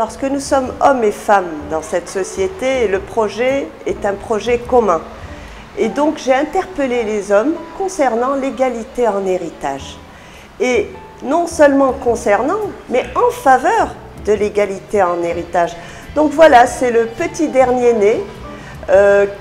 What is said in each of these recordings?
parce que nous sommes hommes et femmes dans cette société et le projet est un projet commun. Et donc j'ai interpellé les hommes concernant l'égalité en héritage. Et non seulement concernant, mais en faveur de l'égalité en héritage. Donc voilà, c'est le petit dernier-né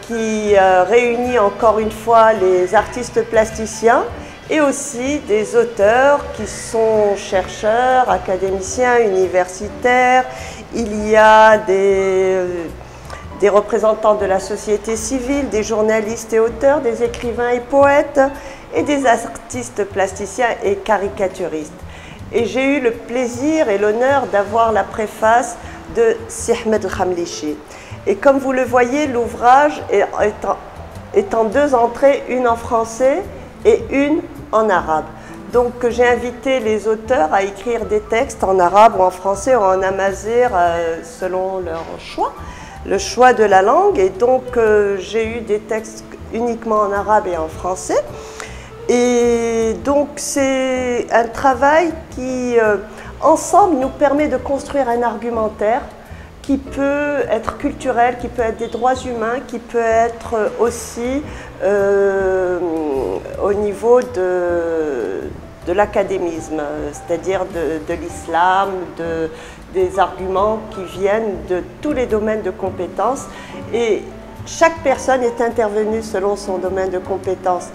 qui réunit encore une fois les artistes plasticiens et aussi des auteurs qui sont chercheurs, académiciens, universitaires. Il y a des représentants de la société civile, des journalistes et auteurs, des écrivains et poètes et des artistes plasticiens et caricaturistes. Et j'ai eu le plaisir et l'honneur d'avoir la préface de Si Ahmed El-Khamlichi. Et comme vous le voyez, l'ouvrage est en deux entrées, une en français et une en arabe. Donc j'ai invité les auteurs à écrire des textes en arabe ou en français ou en amazigh selon leur choix, le choix de la langue. Et donc j'ai eu des textes uniquement en arabe et en français. Et donc c'est un travail qui, ensemble, nous permet de construire un argumentaire qui peut être culturel, qui peut être des droits humains, qui peut être aussi au niveau de l'académisme, c'est-à-dire de l'islam, des arguments qui viennent de tous les domaines de compétences. Et chaque personne est intervenue selon son domaine de compétences.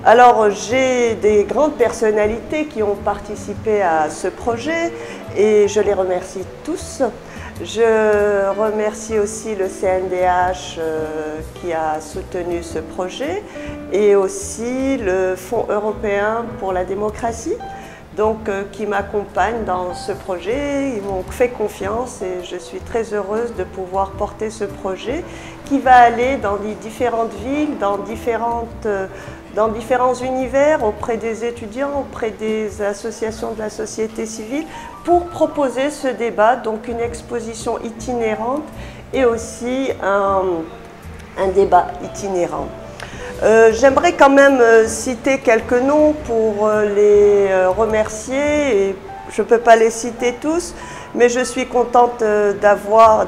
Alors j'ai des grandes personnalités qui ont participé à ce projet et je les remercie tous. Je remercie aussi le CNDH qui a soutenu ce projet et aussi le Fonds européen pour la démocratie, donc qui m'accompagnent dans ce projet. Ils m'ont fait confiance et je suis très heureuse de pouvoir porter ce projet qui va aller dans les différentes villes, dans différents univers, auprès des étudiants, auprès des associations de la société civile, pour proposer ce débat, donc une exposition itinérante et aussi un débat itinérant. J'aimerais quand même citer quelques noms pour les remercier, et je ne peux pas les citer tous, mais je suis contente de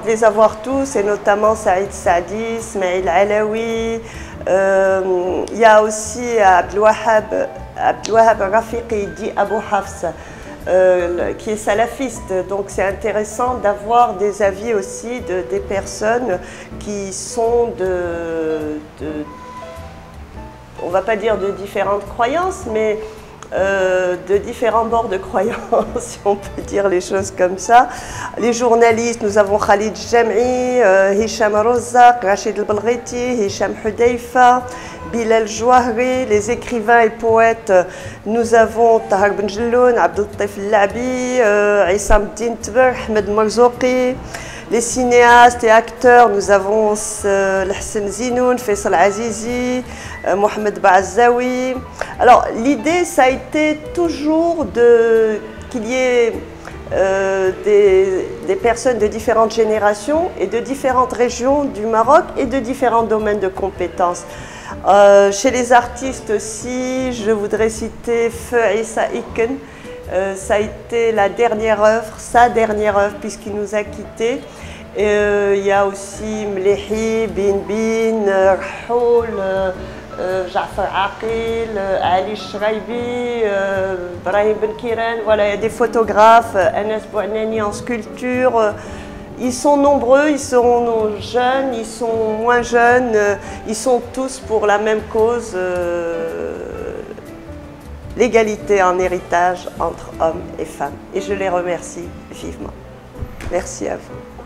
les avoir tous, et notamment Saïd Saadi, Ismail Alaoui. Il y a aussi Abdelwahab Rafiqi, dit Abou Hafs, qui est salafiste. Donc c'est intéressant d'avoir des avis aussi des personnes qui sont on ne va pas dire de différentes croyances, mais de différents bords de croyances, si on peut dire les choses comme ça. Les journalistes, nous avons Khalid Jam'i, Hicham Rozak, Rachid El-Belghiti, Hicham Hudayfa, Bilal Jouahri. Les écrivains et poètes, nous avons Tahar Benjelloun, Abdeltif Labi, Issam Din Tber, Ahmed Marzouqi. Les cinéastes et acteurs, nous avons Hassan Zinoun, Faisal Azizi, Mohamed Ba'azawi. Alors l'idée, ça a été toujours qu'il y ait des personnes de différentes générations et de différentes régions du Maroc et de différents domaines de compétences. Chez les artistes aussi, je voudrais citer Feu Issa Iken. Ça a été sa dernière œuvre puisqu'il nous a quittés. Il y a aussi Mlehi, Bin Bin, Rahoul, Jafar Aqil, Ali Shraibi, Brahim Ben Kiran. Voilà, il y a des photographes, Anas Bouanani en sculpture. Ils sont nombreux, ils sont jeunes, ils sont moins jeunes, ils sont tous pour la même cause. L'égalité en héritage entre hommes et femmes. Et je les remercie vivement. Merci à vous.